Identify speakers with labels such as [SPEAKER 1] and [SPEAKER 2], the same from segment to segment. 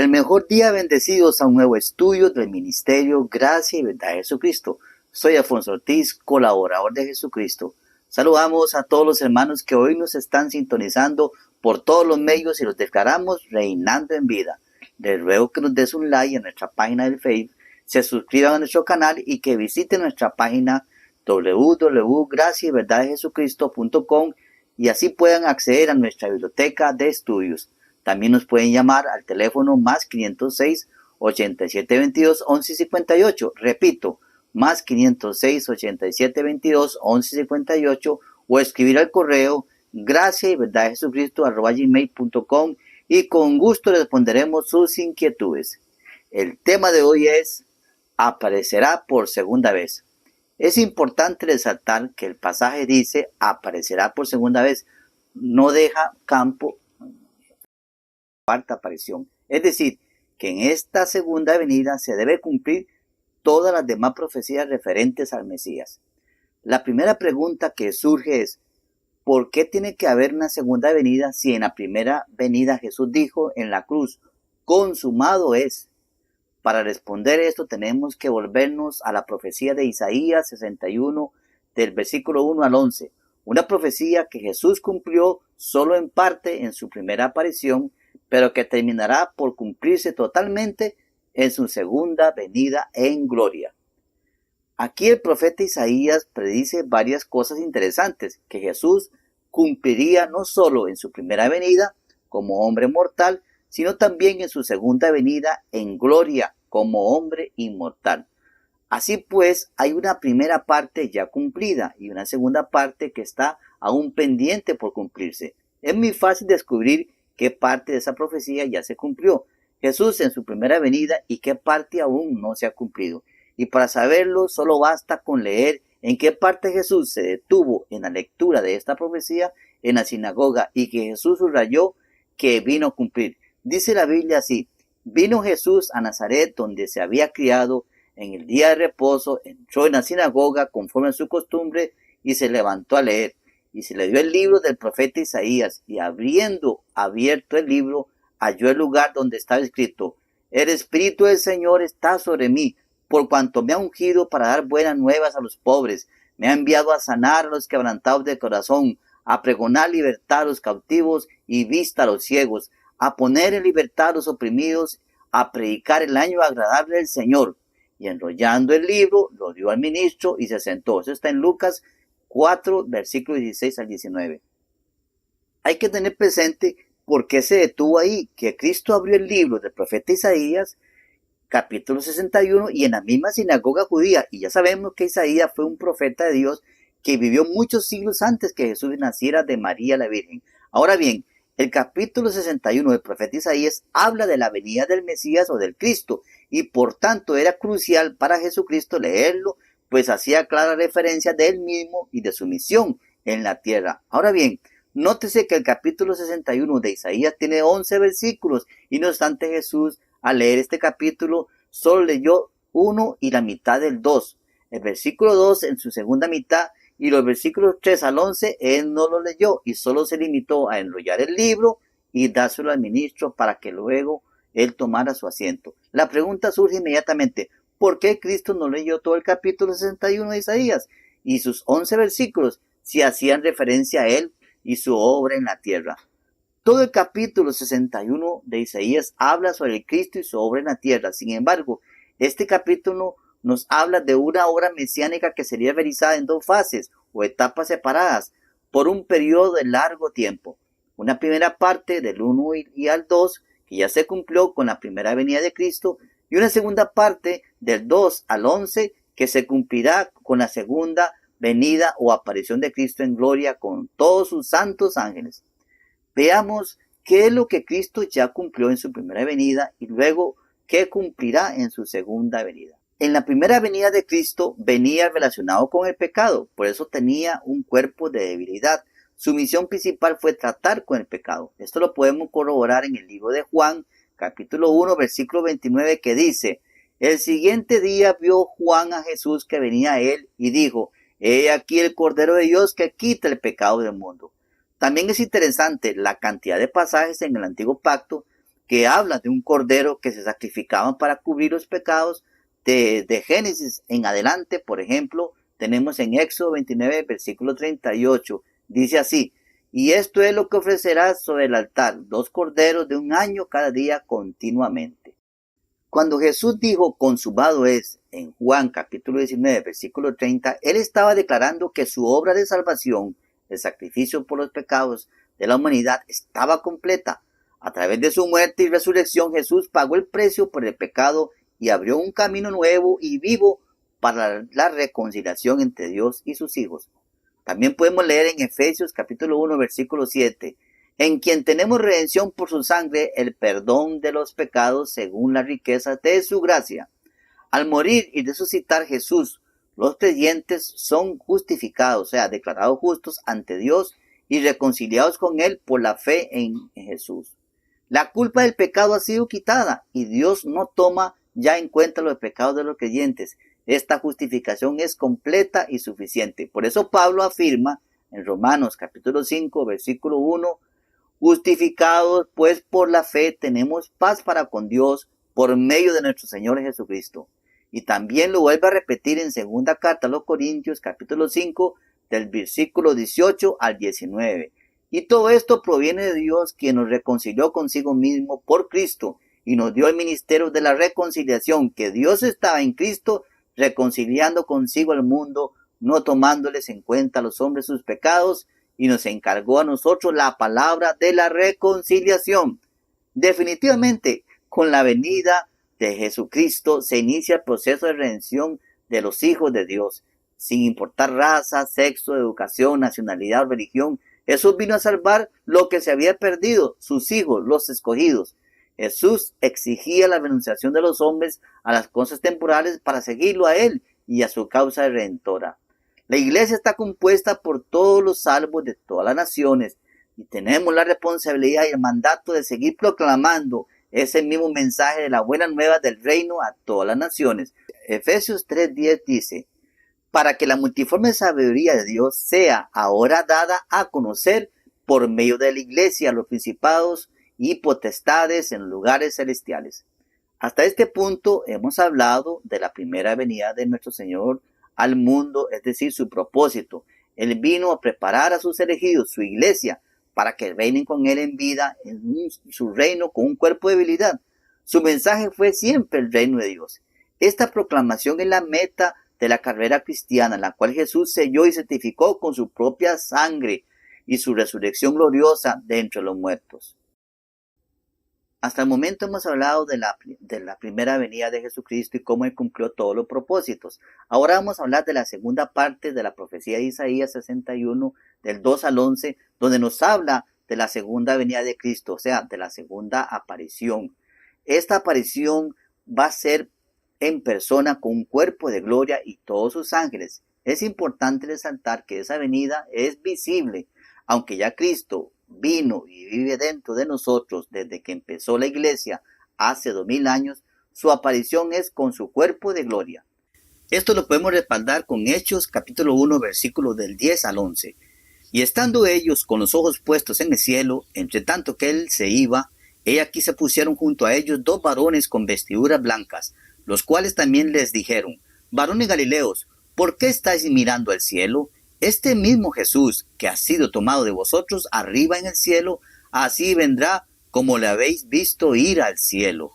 [SPEAKER 1] El mejor día, bendecidos a un nuevo estudio del Ministerio Gracia y Verdad de Jesucristo. Soy Alfonso Ortiz, colaborador de Jesucristo. Saludamos a todos los hermanos que hoy nos están sintonizando por todos los medios y los declaramos reinando en vida. Les ruego que nos des un like en nuestra página del Facebook, se suscriban a nuestro canal y que visiten nuestra página www.graciayverdadjesucristo.com y así puedan acceder a nuestra biblioteca de estudios. También nos pueden llamar al teléfono más 506 8722 1158. Repito, más 506 8722 1158 o escribir al correo graciayverdadjesucristo@gmail.com y con gusto responderemos sus inquietudes. El tema de hoy es: aparecerá por segunda vez. Es importante resaltar que el pasaje dice aparecerá por segunda vez, no deja campo cuarta aparición. Es decir, que en esta segunda venida se debe cumplir todas las demás profecías referentes al Mesías. La primera pregunta que surge es: ¿por qué tiene que haber una segunda venida si en la primera venida Jesús dijo en la cruz, consumado es? Para responder esto tenemos que volvernos a la profecía de Isaías 61 del versículo 1 al 11, una profecía que Jesús cumplió solo en parte en su primera aparición, pero que terminará por cumplirse totalmente en su segunda venida en gloria. Aquí el profeta Isaías predice varias cosas interesantes que Jesús cumpliría no solo en su primera venida como hombre mortal, sino también en su segunda venida en gloria como hombre inmortal. Así pues, hay una primera parte ya cumplida y una segunda parte que está aún pendiente por cumplirse. Es muy fácil descubrir qué parte de esa profecía ya se cumplió Jesús en su primera venida y qué parte aún no se ha cumplido. Y para saberlo solo basta con leer en qué parte Jesús se detuvo en la lectura de esta profecía en la sinagoga y que Jesús subrayó que vino a cumplir. Dice la Biblia así: vino Jesús a Nazaret donde se había criado, en el día de reposo entró en la sinagoga conforme a su costumbre y se levantó a leer. Y se le dio el libro del profeta Isaías, y habiendo abierto el libro, halló el lugar donde estaba escrito: el Espíritu del Señor está sobre mí, por cuanto me ha ungido para dar buenas nuevas a los pobres, me ha enviado a sanar a los quebrantados de corazón, a pregonar libertad a los cautivos y vista a los ciegos, a poner en libertad a los oprimidos, a predicar el año agradable del Señor. Y enrollando el libro, lo dio al ministro y se sentó. Eso está en Lucas 4, versículos 16 al 19. Hay que tener presente por qué se detuvo ahí, que Cristo abrió el libro del profeta Isaías, capítulo 61, y en la misma sinagoga judía. Y ya sabemos que Isaías fue un profeta de Dios que vivió muchos siglos antes que Jesús naciera de María la Virgen. Ahora bien, el capítulo 61 del profeta Isaías habla de la venida del Mesías o del Cristo, y por tanto era crucial para Jesucristo leerlo, pues hacía clara referencia de él mismo y de su misión en la tierra. Ahora bien, nótese que el capítulo 61 de Isaías tiene 11 versículos, y no obstante Jesús, al leer este capítulo, solo leyó uno y la mitad del 2. El versículo 2 en su segunda mitad y los versículos 3 al 11 él no lo leyó y solo se limitó a enrollar el libro y dárselo al ministro para que luego él tomara su asiento. La pregunta surge inmediatamente: ¿por qué Cristo no leyó todo el capítulo 61 de Isaías y sus 11 versículos si hacían referencia a él y su obra en la tierra? Todo el capítulo 61 de Isaías habla sobre el Cristo y su obra en la tierra. Sin embargo, este capítulo nos habla de una obra mesiánica que sería realizada en dos fases o etapas separadas por un periodo de largo tiempo. Una primera parte del 1 y al 2 que ya se cumplió con la primera venida de Cristo, y una segunda parte del 2 al 11 que se cumplirá con la segunda venida o aparición de Cristo en gloria con todos sus santos ángeles. Veamos qué es lo que Cristo ya cumplió en su primera venida y luego qué cumplirá en su segunda venida. En la primera venida de Cristo venía relacionado con el pecado, por eso tenía un cuerpo de debilidad. Su misión principal fue tratar con el pecado. Esto lo podemos corroborar en el libro de Juan, capítulo 1, versículo 29, que dice: el siguiente día vio Juan a Jesús que venía a él y dijo: he aquí el Cordero de Dios que quita el pecado del mundo. También es interesante la cantidad de pasajes en el Antiguo Pacto que habla de un cordero que se sacrificaba para cubrir los pecados. De Génesis en adelante, por ejemplo, tenemos en Éxodo 29, versículo 38, dice así: y esto es lo que ofrecerás sobre el altar, 2 corderos de 1 año cada día continuamente. Cuando Jesús dijo consumado es, en Juan capítulo 19, versículo 30, él estaba declarando que su obra de salvación, el sacrificio por los pecados de la humanidad, estaba completa. A través de su muerte y resurrección, Jesús pagó el precio por el pecado y abrió un camino nuevo y vivo para la reconciliación entre Dios y sus hijos. También podemos leer en Efesios capítulo 1, versículo 7, en quien tenemos redención por su sangre, el perdón de los pecados según la riqueza de su gracia. Al morir y resucitar Jesús, los creyentes son justificados, o sea, declarados justos ante Dios y reconciliados con Él por la fe en Jesús. La culpa del pecado ha sido quitada y Dios no toma ya en cuenta los pecados de los creyentes. Esta justificación es completa y suficiente. Por eso Pablo afirma en Romanos capítulo 5, versículo 1, justificados pues por la fe tenemos paz para con Dios por medio de nuestro Señor Jesucristo. Y también lo vuelve a repetir en segunda carta a los Corintios capítulo 5 del versículo 18 al 19. Y todo esto proviene de Dios, quien nos reconcilió consigo mismo por Cristo y nos dio el ministerio de la reconciliación, que Dios estaba en Cristo reconciliando consigo al mundo, no tomándoles en cuenta a los hombres sus pecados, y nos encargó a nosotros la palabra de la reconciliación. Definitivamente, con la venida de Jesucristo se inicia el proceso de redención de los hijos de Dios, sin importar raza, sexo, educación, nacionalidad o religión. Jesús vino a salvar lo que se había perdido, sus hijos, los escogidos. Jesús exigía la renunciación de los hombres a las cosas temporales para seguirlo a Él y a su causa redentora. La iglesia está compuesta por todos los salvos de todas las naciones y tenemos la responsabilidad y el mandato de seguir proclamando ese mismo mensaje de la buena nueva del reino a todas las naciones. Efesios 3:10 dice: para que la multiforme sabiduría de Dios sea ahora dada a conocer por medio de la iglesia a los principados y potestades en lugares celestiales. Hasta este punto hemos hablado de la primera venida de nuestro Señor al mundo, es decir, su propósito. Él vino a preparar a sus elegidos, su iglesia, para que reinen con Él en vida, en su reino con un cuerpo de debilidad. Su mensaje fue siempre el reino de Dios. Esta proclamación es la meta de la carrera cristiana, la cual Jesús selló y certificó con su propia sangre y su resurrección gloriosa de entre los muertos. Hasta el momento hemos hablado de la primera venida de Jesucristo y cómo Él cumplió todos los propósitos. Ahora vamos a hablar de la segunda parte de la profecía de Isaías 61, del 2 al 11, donde nos habla de la segunda venida de Cristo, o sea, de la segunda aparición. Esta aparición va a ser en persona con un cuerpo de gloria y todos sus ángeles. Es importante resaltar que esa venida es visible, aunque ya Cristo vino y vive dentro de nosotros desde que empezó la iglesia hace 2000 años, su aparición es con su cuerpo de gloria. Esto lo podemos respaldar con Hechos capítulo 1 versículos del 10 al 11. Y estando ellos con los ojos puestos en el cielo, entre tanto que él se iba, he aquí se pusieron junto a ellos 2 varones con vestiduras blancas, los cuales también les dijeron: varones Galileos, ¿por qué estáis mirando al cielo? Este mismo Jesús que ha sido tomado de vosotros arriba en el cielo, así vendrá como le habéis visto ir al cielo.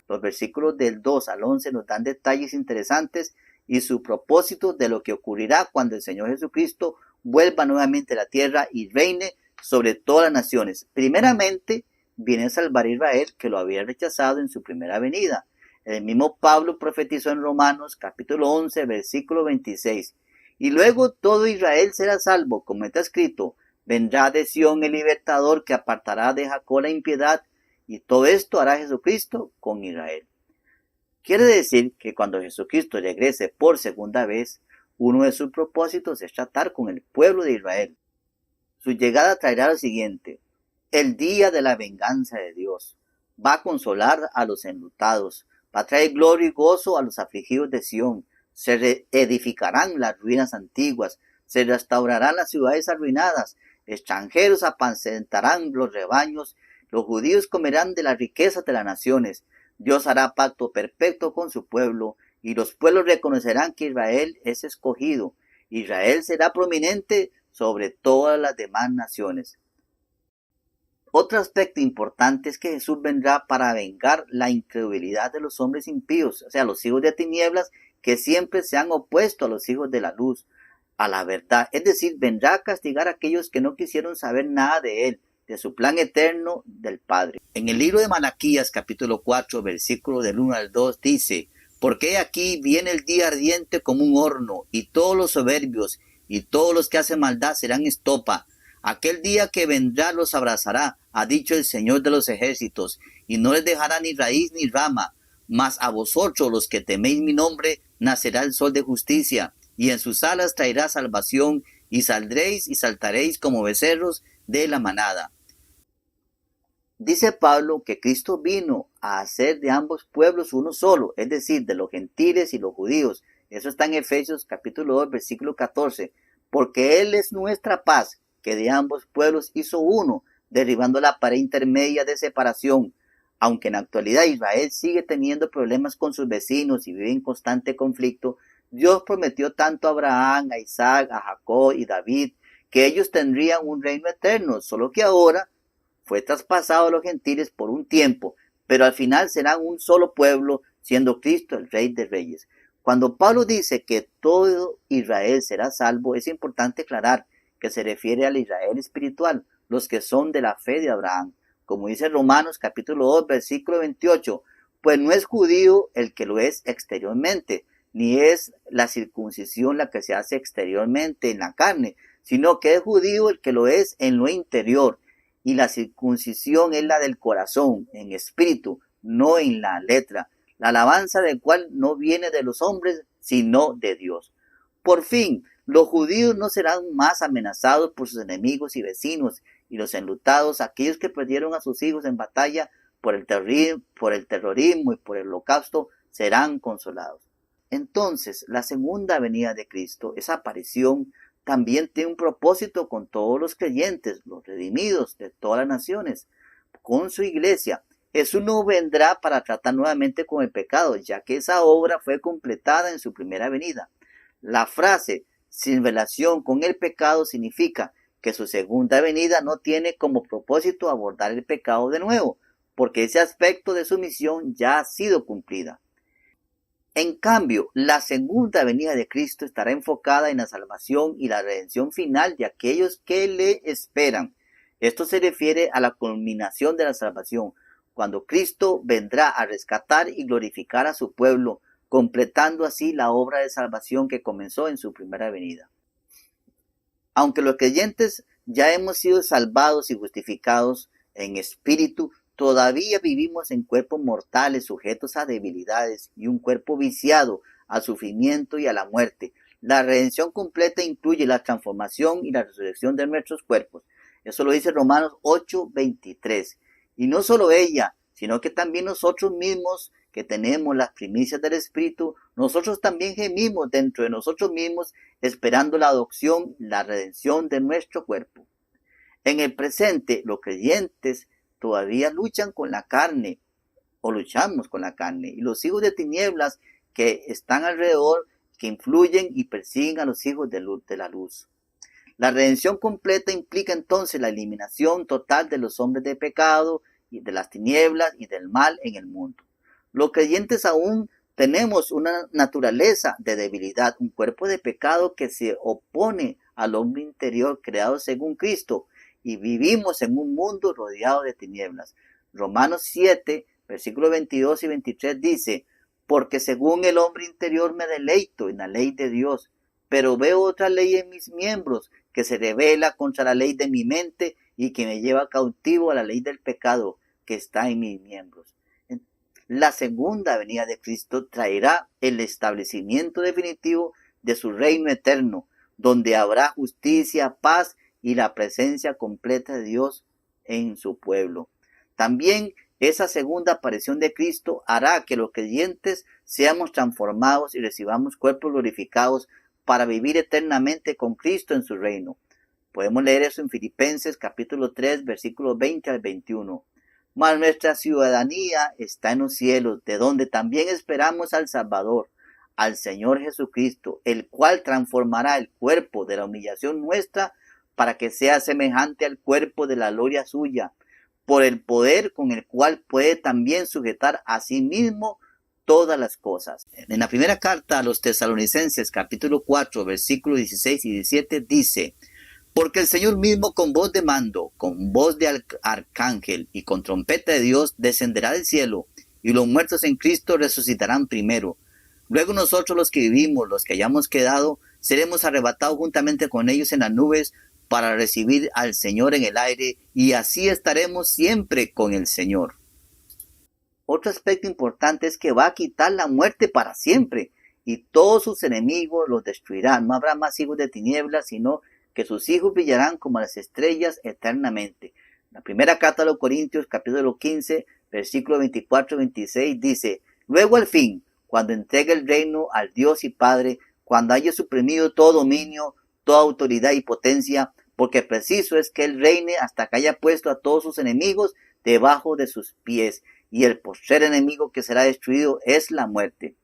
[SPEAKER 1] Los versículos del 2 al 11 nos dan detalles interesantes y su propósito de lo que ocurrirá cuando el Señor Jesucristo vuelva nuevamente a la tierra y reine sobre todas las naciones. Primeramente, viene a salvar a Israel, que lo había rechazado en su primera venida. El mismo Pablo profetizó en Romanos capítulo 11, versículo 26. Y luego todo Israel será salvo, como está escrito: vendrá de Sión el libertador que apartará de Jacob la impiedad, y todo esto hará Jesucristo con Israel. Quiere decir que cuando Jesucristo regrese por segunda vez, uno de sus propósitos es tratar con el pueblo de Israel. Su llegada traerá lo siguiente: el día de la venganza de Dios. Va a consolar a los enlutados, va a traer gloria y gozo a los afligidos de Sión. Se reedificarán las ruinas antiguas, se restaurarán las ciudades arruinadas, extranjeros apacentarán los rebaños, Los judíos comerán de las riquezas de las naciones. Dios hará pacto perfecto con su pueblo, y los pueblos reconocerán que Israel es escogido. Israel será prominente sobre todas las demás naciones. Otro aspecto importante es que Jesús vendrá para vengar la incredulidad de los hombres impíos, o sea, los hijos de tinieblas que siempre se han opuesto a los hijos de la luz, a la verdad. Es decir, vendrá a castigar a aquellos que no quisieron saber nada de Él, de su plan eterno del Padre. En el libro de Malaquías, capítulo 4, versículo del 1 al 2, dice: Porque aquí viene el día ardiente como un horno, y todos los soberbios y todos los que hacen maldad serán estopa. Aquel día que vendrá los abrazará, ha dicho el Señor de los ejércitos, y no les dejará ni raíz ni rama. Mas a vosotros, los que teméis mi nombre, nacerá el sol de justicia, y en sus alas traerá salvación, y saldréis y saltaréis como becerros de la manada. Dice Pablo que Cristo vino a hacer de ambos pueblos uno solo, es decir, de los gentiles y los judíos. Eso está en Efesios capítulo 2, versículo 14. Porque Él es nuestra paz, que de ambos pueblos hizo uno, derribando la pared intermedia de separación. Aunque en la actualidad Israel sigue teniendo problemas con sus vecinos y vive en constante conflicto, Dios prometió tanto a Abraham, a Isaac, a Jacob y David que ellos tendrían un reino eterno, solo que ahora fue traspasado a los gentiles por un tiempo, pero al final serán un solo pueblo, siendo Cristo el Rey de Reyes. Cuando Pablo dice que todo Israel será salvo, es importante aclarar que se refiere al Israel espiritual, los que son de la fe de Abraham. Como dice Romanos capítulo 2, versículo 28, pues no es judío el que lo es exteriormente, ni es la circuncisión la que se hace exteriormente en la carne, sino que es judío el que lo es en lo interior, y la circuncisión es la del corazón, en espíritu, no en la letra, la alabanza del cual no viene de los hombres, sino de Dios. Por fin, los judíos no serán más amenazados por sus enemigos y vecinos, y los enlutados, aquellos que perdieron a sus hijos en batalla por el terrorismo y por el holocausto, serán consolados. Entonces, la segunda venida de Cristo, esa aparición, también tiene un propósito con todos los creyentes, los redimidos de todas las naciones, con su iglesia. Jesús no vendrá para tratar nuevamente con el pecado, ya que esa obra fue completada en su primera venida. La frase sin relación con el pecado significa que su segunda venida no tiene como propósito abordar el pecado de nuevo, porque ese aspecto de su misión ya ha sido cumplida. En cambio, la segunda venida de Cristo estará enfocada en la salvación y la redención final de aquellos que le esperan. Esto se refiere a la culminación de la salvación, cuando Cristo vendrá a rescatar y glorificar a su pueblo, completando así la obra de salvación que comenzó en su primera venida. Aunque los creyentes ya hemos sido salvados y justificados en espíritu, todavía vivimos en cuerpos mortales sujetos a debilidades y un cuerpo viciado al sufrimiento y a la muerte. La redención completa incluye la transformación y la resurrección de nuestros cuerpos. Eso lo dice Romanos 8:23. Y no solo ella, sino que también nosotros mismos, que tenemos las primicias del Espíritu, nosotros también gemimos dentro de nosotros mismos, esperando la adopción, la redención de nuestro cuerpo. En el presente, los creyentes todavía luchan con la carne, o luchamos con la carne, y los hijos de tinieblas que están alrededor, que influyen y persiguen a los hijos de la luz. La redención completa implica entonces la eliminación total de los hombres de pecado, y de las tinieblas y del mal en el mundo. Los creyentes aún tenemos una naturaleza de debilidad, un cuerpo de pecado que se opone al hombre interior creado según Cristo, y vivimos en un mundo rodeado de tinieblas. Romanos 7, versículos 22 y 23 dice: porque según el hombre interior me deleito en la ley de Dios, pero veo otra ley en mis miembros que se rebela contra la ley de mi mente y que me lleva cautivo a la ley del pecado que está en mis miembros. La segunda venida de Cristo traerá el establecimiento definitivo de su reino eterno, donde habrá justicia, paz y la presencia completa de Dios en su pueblo. También esa segunda aparición de Cristo hará que los creyentes seamos transformados y recibamos cuerpos glorificados para vivir eternamente con Cristo en su reino. Podemos leer eso en Filipenses capítulo 3, versículos 20 al 21. Mas nuestra ciudadanía está en los cielos, de donde también esperamos al Salvador, al Señor Jesucristo, el cual transformará el cuerpo de la humillación nuestra para que sea semejante al cuerpo de la gloria suya, por el poder con el cual puede también sujetar a sí mismo todas las cosas. En la primera carta a los Tesalonicenses, capítulo 4, versículos 16 y 17, dice: porque el Señor mismo con voz de mando, con voz de arcángel y con trompeta de Dios descenderá del cielo, y los muertos en Cristo resucitarán primero. Luego nosotros los que vivimos, los que hayamos quedado, seremos arrebatados juntamente con ellos en las nubes para recibir al Señor en el aire, y así estaremos siempre con el Señor. Otro aspecto importante es que va a quitar la muerte para siempre, y todos sus enemigos los destruirán. No habrá más hijos de tinieblas, sino que sus hijos brillarán como las estrellas eternamente. La primera carta a los Corintios, capítulo 15, versículo 24-26, dice: luego al fin, cuando entregue el reino al Dios y Padre, cuando haya suprimido todo dominio, toda autoridad y potencia, porque preciso es que Él reine hasta que haya puesto a todos sus enemigos debajo de sus pies, y el postrer enemigo que será destruido es la muerte.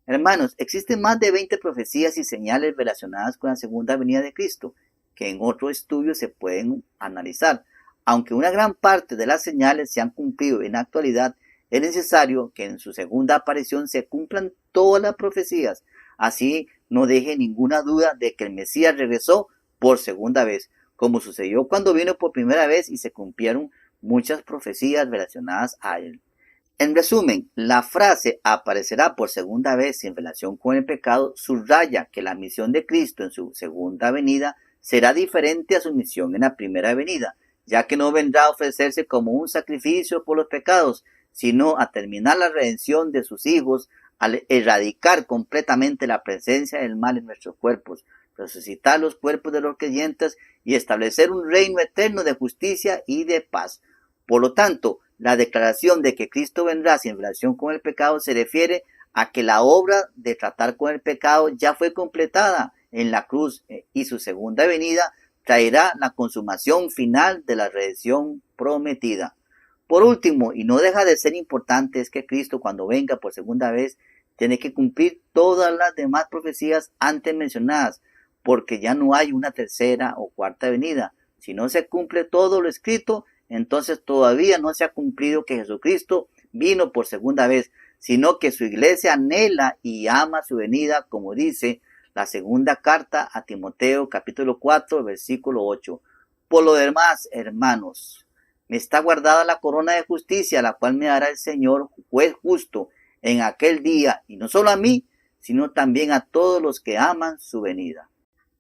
[SPEAKER 1] Hermanos, existen más de 20 profecías y señales relacionadas con la segunda venida de Cristo, que en otro estudio se pueden analizar. Aunque una gran parte de las señales se han cumplido en la actualidad, es necesario que en su segunda aparición se cumplan todas las profecías. Así no deje ninguna duda de que el Mesías regresó por segunda vez, como sucedió cuando vino por primera vez y se cumplieron muchas profecías relacionadas a él. En resumen, la frase aparecerá por segunda vez en relación con el pecado subraya que la misión de Cristo en su segunda venida será diferente a su misión en la primera venida, ya que no vendrá a ofrecerse como un sacrificio por los pecados, sino a terminar la redención de sus hijos, al erradicar completamente la presencia del mal en nuestros cuerpos, resucitar los cuerpos de los creyentes y establecer un reino eterno de justicia y de paz. Por lo tanto, la declaración de que Cristo vendrá sin relación con el pecado se refiere a que la obra de tratar con el pecado ya fue completada en la cruz, y su segunda venida traerá la consumación final de la redención prometida. Por último, y no deja de ser importante, es que Cristo, cuando venga por segunda vez, tiene que cumplir todas las demás profecías antes mencionadas, porque ya no hay una tercera o cuarta venida. Si no se cumple todo lo escrito, entonces todavía no se ha cumplido que Jesucristo vino por segunda vez, sino que su iglesia anhela y ama su venida, como dice la segunda carta a Timoteo, capítulo 4, versículo 8. Por lo demás, hermanos, me está guardada la corona de justicia, la cual me dará el Señor, juez justo, en aquel día, y no solo a mí, sino también a todos los que aman su venida.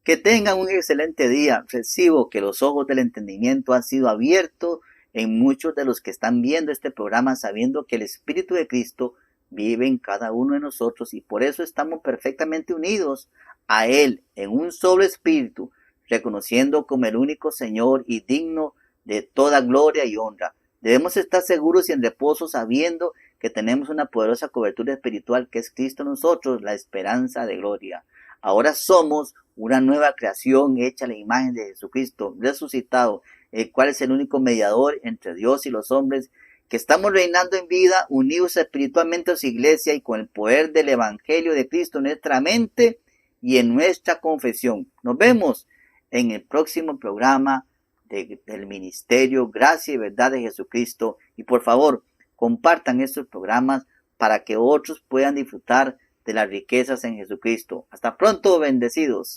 [SPEAKER 1] Que tengan un excelente día. Recibo que los ojos del entendimiento han sido abiertos en muchos de los que están viendo este programa, sabiendo que el Espíritu de Cristo vive en cada uno de nosotros, y por eso estamos perfectamente unidos a Él en un solo espíritu, reconociendo como el único Señor y digno de toda gloria y honra. Debemos estar seguros y en reposo, sabiendo que tenemos una poderosa cobertura espiritual que es Cristo en nosotros, la esperanza de gloria. Ahora somos una nueva creación hecha a la imagen de Jesucristo resucitado, el cual es el único mediador entre Dios y los hombres, que estamos reinando en vida, unidos espiritualmente a su iglesia y con el poder del Evangelio de Cristo en nuestra mente y en nuestra confesión. Nos vemos en el próximo programa del Ministerio Gracia y Verdad de Jesucristo, y por favor, compartan estos programas para que otros puedan disfrutar de las riquezas en Jesucristo. Hasta pronto, bendecidos.